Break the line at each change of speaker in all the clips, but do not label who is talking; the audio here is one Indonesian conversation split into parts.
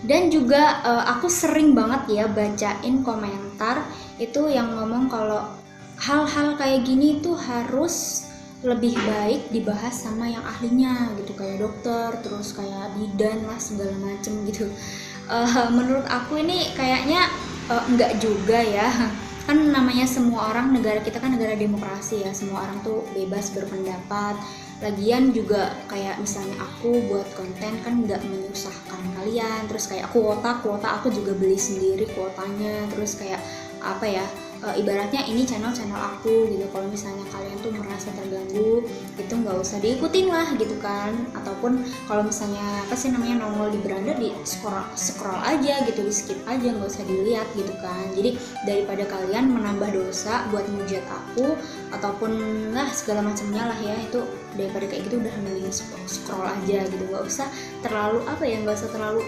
Dan juga aku sering banget ya bacain komentar itu yang ngomong kalau hal-hal kayak gini tuh harus lebih baik dibahas sama yang ahlinya gitu, kayak dokter, terus kayak bidan lah segala macem gitu. Menurut aku ini kayaknya enggak juga ya. Kan namanya semua orang, negara kita kan negara demokrasi ya, semua orang tuh bebas berpendapat. Lagian juga kayak misalnya aku buat konten kan nggak menyusahkan kalian, terus kayak kuota aku juga beli sendiri kuotanya, terus kayak apa ya, ibaratnya ini channel aku gitu. Kalau misalnya kalian tuh merasa terganggu itu nggak usah diikutin lah gitu kan, ataupun kalau misalnya apa sih namanya nongol di beranda, di scroll aja gitu, di skip aja, nggak usah dilihat gitu kan. Jadi daripada kalian menambah dosa buat ngujat aku ataupun lah segala macamnya lah ya, itu daripada kayak gitu udah mending scroll aja gitu, nggak usah terlalu apa ya, nggak usah terlalu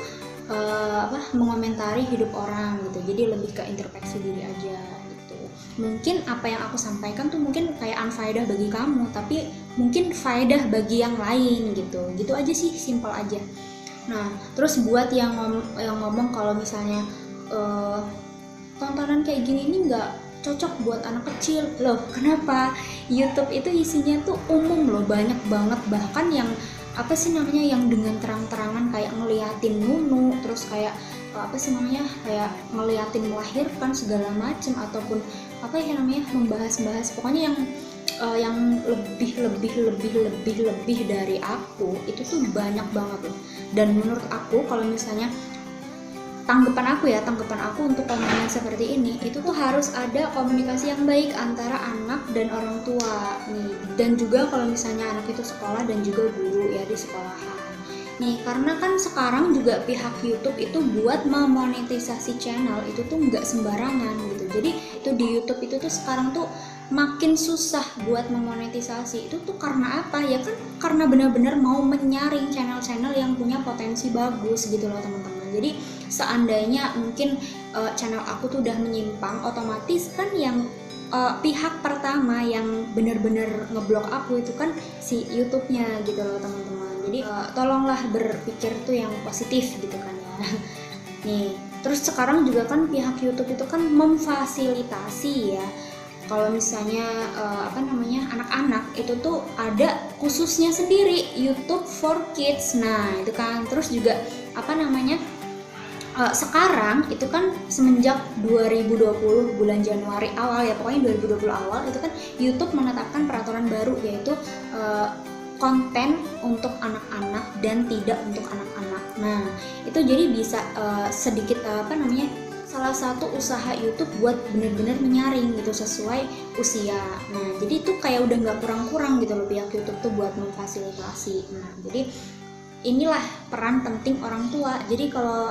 mengomentari hidup orang gitu. Jadi lebih ke introspeksi diri aja gitu. Mungkin apa yang aku sampaikan tuh mungkin kayak unfaedah bagi kamu, tapi mungkin faedah bagi yang lain gitu aja sih, simple aja. Nah terus buat yang ngomong kalau misalnya tontonan kayak gini ini nggak cocok buat anak kecil. Loh kenapa? YouTube itu isinya tuh umum loh, banyak banget, bahkan yang apa sih namanya yang dengan terang-terangan kayak ngeliatin nunu, terus kayak apa sih namanya kayak ngeliatin melahirkan segala macem, ataupun apa ya namanya membahas-bahas pokoknya yang lebih dari aku itu tuh banyak banget loh. Dan menurut aku kalau misalnya tanggapan aku untuk konten seperti ini, itu tuh harus ada komunikasi yang baik antara anak dan orang tua nih. Dan juga kalau misalnya anak itu sekolah dan juga guru ya di sekolahan nih, karena kan sekarang juga pihak YouTube itu buat memonetisasi channel itu tuh nggak sembarangan gitu. Jadi itu di YouTube itu tuh sekarang tuh makin susah buat memonetisasi. Itu tuh karena apa ya, kan karena benar-benar mau menyaring channel-channel yang punya potensi bagus gitu loh teman-teman. Jadi seandainya mungkin channel aku tuh udah menyimpang, otomatis kan yang pihak pertama yang benar-benar ngeblok aku itu kan si YouTube-nya gitu loh teman-teman. Jadi tolonglah berpikir tuh yang positif gitu kan ya. Nih, terus sekarang juga kan pihak YouTube itu kan memfasilitasi ya, kalau misalnya anak-anak itu tuh ada khususnya sendiri YouTube for Kids. Nah itu kan, terus juga sekarang itu kan semenjak 2020 bulan Januari awal ya, pokoknya 2020 awal itu kan YouTube menetapkan peraturan baru, yaitu konten untuk anak-anak dan tidak untuk anak-anak. Nah itu jadi bisa sedikit salah satu usaha YouTube buat benar-benar menyaring gitu sesuai usia. Nah jadi itu kayak udah nggak kurang-kurang gitu loh pihak YouTube tuh buat memfasilitasi. Nah jadi inilah peran penting orang tua. Jadi kalau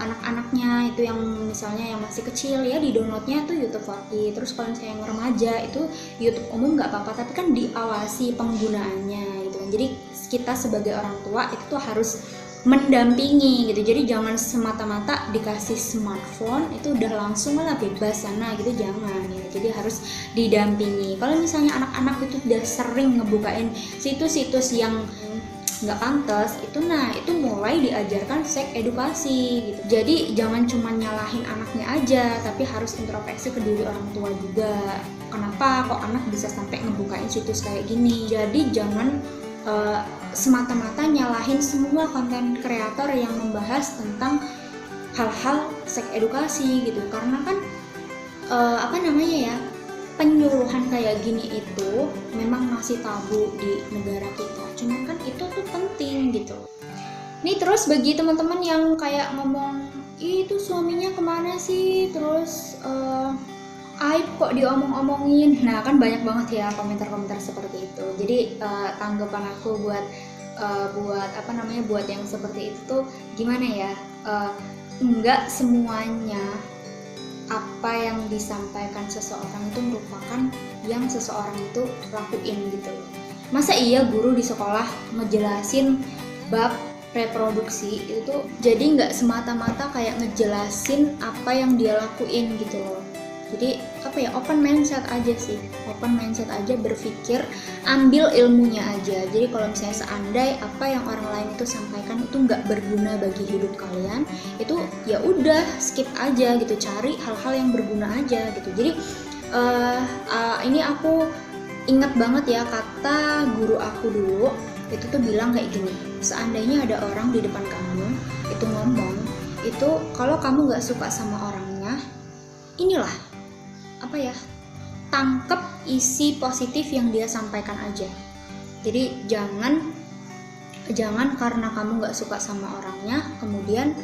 anak-anaknya itu yang misalnya yang masih kecil ya, di downloadnya tuh YouTube for Kids. Terus kalau misalnya yang remaja itu YouTube umum nggak apa-apa, tapi kan diawasi penggunaannya gitu kan. Jadi kita sebagai orang tua itu tuh harus mendampingi gitu. Jadi jangan semata-mata dikasih smartphone itu udah langsung lah bebas sana gitu, jangan ya. Jadi harus didampingi. Kalau misalnya anak-anak itu udah sering ngebukain situs-situs yang nggak pantas itu, nah itu mulai diajarkan seks edukasi gitu. Jadi jangan cuma nyalahin anaknya aja, tapi harus introspeksi ke diri orang tua juga. Kenapa kok anak bisa sampai ngebukain situs kayak gini? Jadi jangan semata-mata nyalahin semua konten kreator yang membahas tentang hal-hal seks edukasi gitu. Karena kan penyuluhan kayak gini itu memang masih tabu di negara kita. Cuman kan itu tuh penting gitu. Nih terus bagi teman-teman yang kayak ngomong, itu suaminya kemana sih? Terus aib kok diomong-omongin. Nah kan banyak banget ya komentar-komentar seperti itu. Jadi tanggapan aku buat yang seperti itu tuh gimana ya? Enggak semuanya apa yang disampaikan seseorang itu merupakan yang seseorang itu lakuin gitu. Masa iya guru di sekolah ngejelasin bab reproduksi itu tuh jadi nggak semata-mata kayak ngejelasin apa yang dia lakuin gitu loh. Jadi apa ya, open mindset aja sih, open mindset aja, berpikir, ambil ilmunya aja. Jadi kalau misalnya seandai apa yang orang lain itu sampaikan itu nggak berguna bagi hidup kalian, itu ya udah skip aja gitu, cari hal-hal yang berguna aja gitu. Jadi ini aku ingat banget ya kata guru aku dulu, itu tuh bilang kayak gini, seandainya ada orang di depan kamu itu ngomong, itu kalau kamu nggak suka sama orangnya, inilah apa ya, tangkep isi positif yang dia sampaikan aja. Jadi jangan karena kamu nggak suka sama orangnya kemudian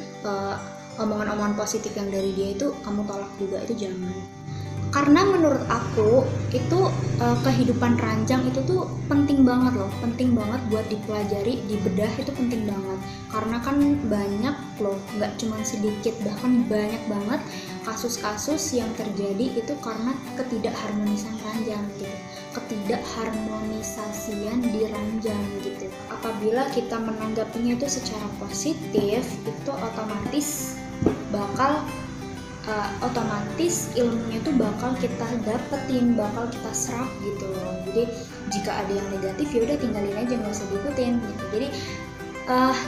omongan-omongan positif yang dari dia itu kamu tolak juga, itu jangan. Karena menurut aku itu kehidupan ranjang itu tuh penting banget loh, penting banget buat dipelajari, dibedah, itu penting banget. Karena kan banyak loh, nggak cuma sedikit, bahkan banyak banget kasus-kasus yang terjadi itu karena ketidakharmonisan ranjang gitu, ketidakharmonisasian di ranjang gitu. Apabila kita menanggapinya itu secara positif, itu otomatis ilmunya tuh bakal kita dapetin, bakal kita serap gitu loh. Jadi jika ada yang negatif ya udah tinggalin aja, nggak usah diikutin gitu.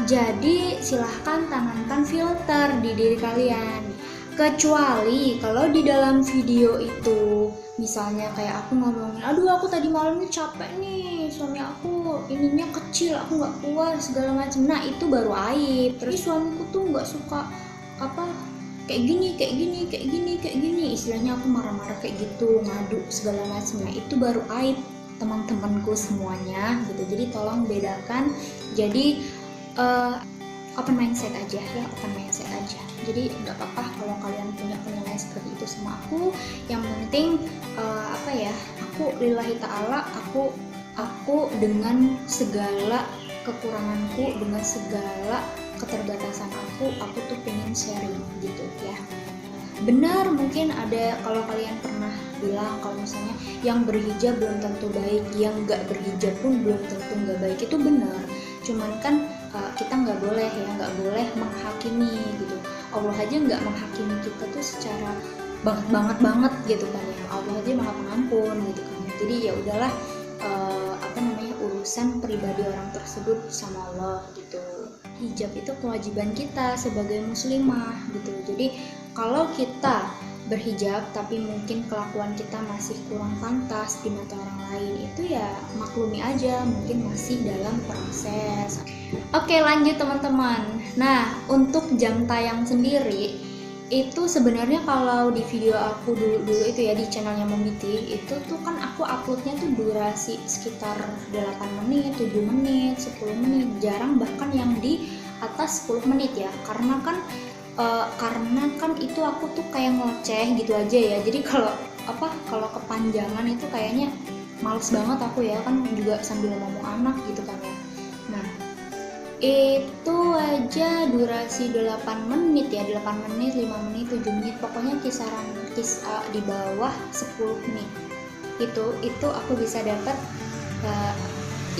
Jadi silahkan tanamkan filter di diri kalian. Kecuali kalau di dalam video itu misalnya kayak aku ngomongin, aduh aku tadi malamnya capek nih, suami aku ininya kecil, aku nggak puas segala macam, nah itu baru aib. Terus suamiku tuh nggak suka apa kayak gini, istilahnya aku marah-marah kayak gitu, ngadu segala macam, nah itu baru aib teman-temanku semuanya gitu. Jadi tolong bedakan. Jadi open mindset aja ya, open mindset aja. Jadi nggak apa-apa kalau kalian punya penilaian seperti itu sama aku. Yang penting aku lillahi ta'ala, aku dengan segala kekuranganku, dengan segala keterbatasan aku tuh pengen sharing gitu ya. Benar, mungkin ada, kalau kalian pernah bilang kalau misalnya yang berhijab belum tentu baik, yang nggak berhijab pun belum tentu nggak baik, itu benar. Cuman kan kita nggak boleh menghakimi gitu. Allah aja nggak menghakimi kita tuh secara banget gitu kan ya. Allah aja maha pengampun gitu kan. Jadi ya udahlah, urusan pribadi orang tersebut sama Allah gitu. Hijab itu kewajiban kita sebagai muslimah gitu. Jadi kalau kita berhijab tapi mungkin kelakuan kita masih kurang pantas di mata orang lain, itu ya maklumi aja, mungkin masih dalam proses. Oke, lanjut teman-teman. Nah, untuk jam tayang sendiri itu sebenarnya kalau di video aku dulu itu ya di channelnya Membiti, itu tuh kan aku uploadnya tuh durasi sekitar 8 menit, 7 menit, 10 menit, jarang bahkan yang di atas 10 menit ya, karena kan itu aku tuh kayak ngoceh gitu aja ya. Jadi kalau kepanjangan itu kayaknya males banget aku ya, kan juga sambil ngomong anak gitu kan ya. Nah, itu aja durasi 8 menit ya, 8 menit, 5 menit, 7 menit, pokoknya kisaran di bawah 10 menit. Itu aku bisa dapat,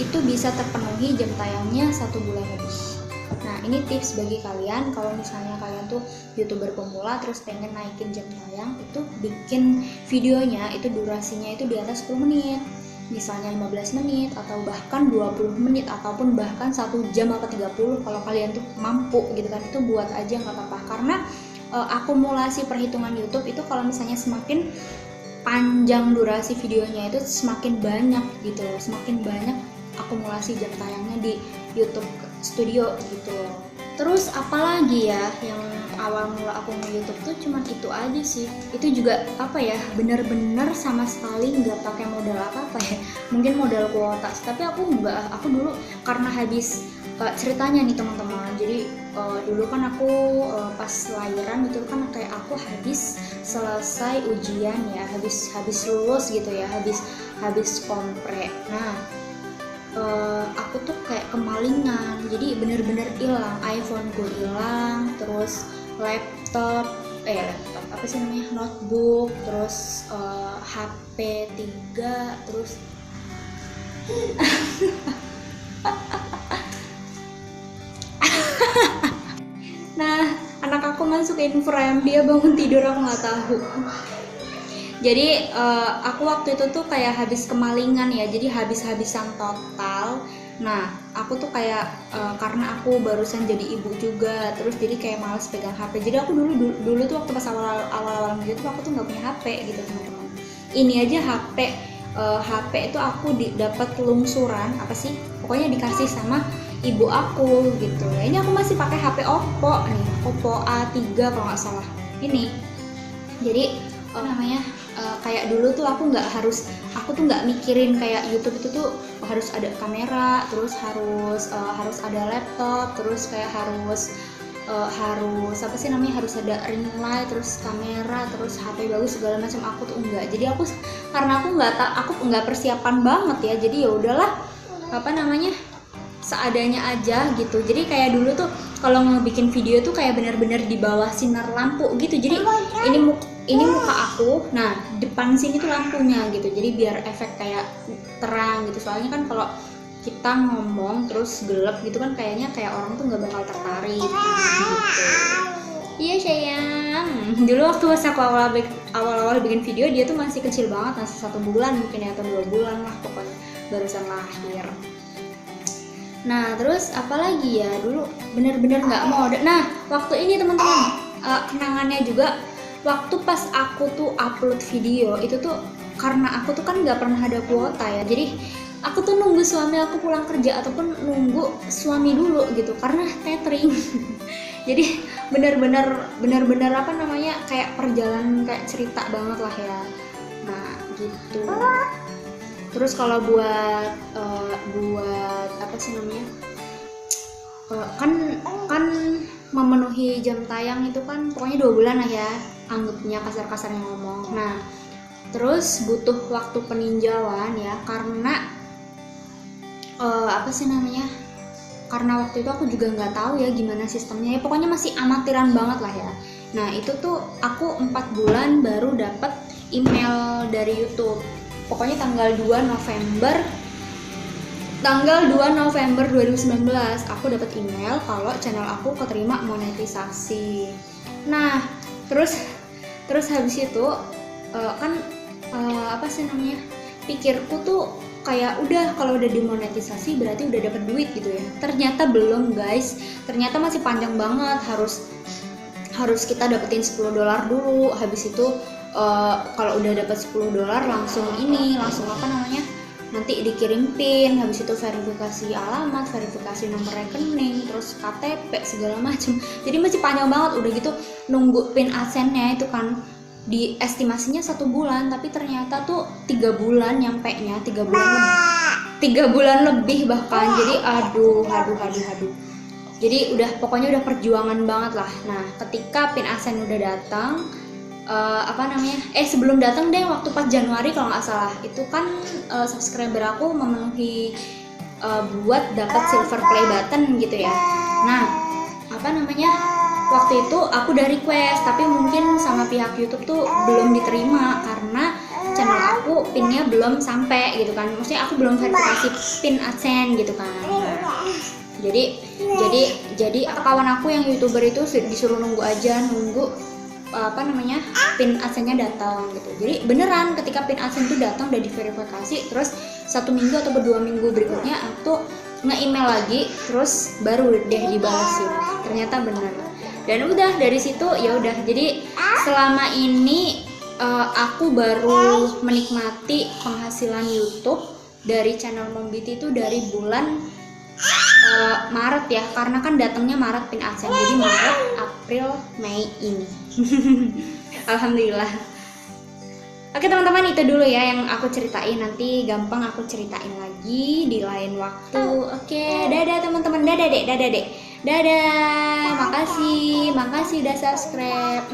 itu bisa terpenuhi jam tayangnya 1 bulan lebih. Nah, ini tips bagi kalian kalau misalnya kalian tuh YouTuber pemula terus pengen naikin jam tayang, itu bikin videonya itu durasinya itu di atas 10 menit. Misalnya 15 menit atau bahkan 20 menit ataupun bahkan 1 jam atau 30 kalau kalian tuh mampu gitu kan, itu buat aja nggak apa-apa. Karena akumulasi perhitungan YouTube itu kalau misalnya semakin panjang durasi videonya itu semakin banyak gitu loh, semakin banyak akumulasi jam tayangnya di YouTube Studio gitu loh. Terus apalagi ya yang awal mula aku nge-YouTube tuh cuman itu aja sih. Itu juga bener-bener sama sekali nggak pakai modal apa-apa ya. Mungkin modal kuota, tapi aku dulu karena habis ceritanya nih teman-teman. Jadi dulu kan aku pas lahiran itu kan kayak aku habis selesai ujian ya, habis lulus gitu ya, habis kompre. Nah, aku tuh kayak kemalingan, jadi bener-bener hilang, iPhone-ku hilang, terus laptop notebook, terus HP 3, terus nah anak aku masukin frame, dia bangun tidur aku nggak tahu. Jadi aku waktu itu tuh kayak habis kemalingan ya, jadi habis-habisan total. Nah, aku tuh kayak karena aku barusan jadi ibu juga, terus jadi kayak malas pegang HP. Jadi aku dulu tuh waktu pas awal-awal gitu aku tuh nggak punya HP gitu teman-teman. Ini aja HP itu aku dapat lungsuran apa sih? Pokoknya dikasih sama ibu aku gitu. Nah, ini aku masih pakai HP Oppo nih, Oppo A3 kalau nggak salah. Ini. Jadi namanya kayak dulu tuh aku tuh nggak mikirin kayak YouTube itu tuh harus ada kamera, terus harus ada laptop, terus kayak harus apa sih namanya, harus ada ring light, terus kamera, terus HP bagus segala macam. Aku tuh enggak. Jadi karena aku nggak persiapan banget ya, jadi ya udahlah apa namanya, seadanya aja gitu. Jadi kayak dulu tuh kalau ngebikin video tuh kayak benar-benar di bawah sinar lampu gitu. Jadi ini muka aku, nah depan sini tuh lampunya gitu. Jadi biar efek kayak terang gitu. Soalnya kan kalau kita ngomong terus gelap gitu kan kayaknya kayak orang tuh nggak bakal tertarik gitu. Iya sayang. Dulu waktu pas aku awal-awal bikin video, dia tuh masih kecil banget, masih 1 bulan mungkin ya, atau 2 bulan lah pokoknya, barusan lahir. Nah terus apalagi ya, dulu bener-bener nggak mau. Nah waktu ini teman-teman, kenangannya juga waktu pas aku tuh upload video itu tuh, karena aku tuh kan nggak pernah ada kuota ya, jadi aku tuh nunggu suami aku pulang kerja ataupun nunggu suami dulu gitu karena tethering. Jadi bener-bener apa namanya, kayak perjalanan kayak cerita banget lah ya. Nah gitu. Terus kalau buat apa sih namanya, kan memenuhi jam tayang itu kan pokoknya 2 bulan lah ya, anggapnya kasar-kasarnya ngomong. Nah terus butuh waktu peninjauan ya, karena apa sih namanya, karena waktu itu aku juga nggak tahu ya gimana sistemnya ya, pokoknya masih amatiran banget lah ya. Nah itu tuh aku 4 bulan baru dapat email dari YouTube. Pokoknya tanggal 2 November 2019 aku dapat email kalau channel aku keterima monetisasi. Nah terus habis itu kan apa sih namanya, pikirku tuh kayak udah kalau udah dimonetisasi berarti udah dapat duit gitu ya. Ternyata belum guys, ternyata masih panjang banget, harus kita dapetin $10 dulu. Habis itu kalau udah dapat $10 langsung apa namanya, nanti dikirim PIN, habis itu verifikasi alamat, verifikasi nomor rekening, terus KTP segala macem. Jadi masih panjang banget. Udah gitu nunggu PIN AdSense-nya itu kan di estimasinya 1 bulan, tapi ternyata tuh 3 bulan nyampe nya, 3 bulan lebih bahkan. Jadi aduh. Jadi pokoknya udah perjuangan banget lah. Nah ketika PIN AdSense udah datang, apa namanya, sebelum datang deh, waktu pas Januari kalau nggak salah, itu kan subscriber aku memenuhi buat dapat silver play button gitu ya. Nah apa namanya, waktu itu aku udah request, tapi mungkin sama pihak YouTube tuh belum diterima karena channel aku pinnya belum sampai gitu kan. Maksudnya aku belum verifikasi pin AdSense gitu kan. Nah, jadi kawan aku yang YouTuber itu disuruh nunggu apa namanya, pin AdSense-nya datang gitu. Jadi beneran ketika pin AdSense itu datang udah diverifikasi, terus 1 minggu atau 2 minggu berikutnya aku nge-email lagi, terus baru deh dibalasin. Ternyata bener. Dan udah dari situ ya udah. Jadi selama ini aku baru menikmati penghasilan YouTube dari channel Mombiti itu dari bulan Maret ya, karena kan datangnya Maret pin AdSense. Jadi Maret, April, Mei ini. Alhamdulillah. Oke teman-teman, itu dulu ya yang aku ceritain. Nanti gampang aku ceritain lagi di lain waktu. Oke, dadah teman-teman. Dadah dek. Dadah. Makasih udah subscribe.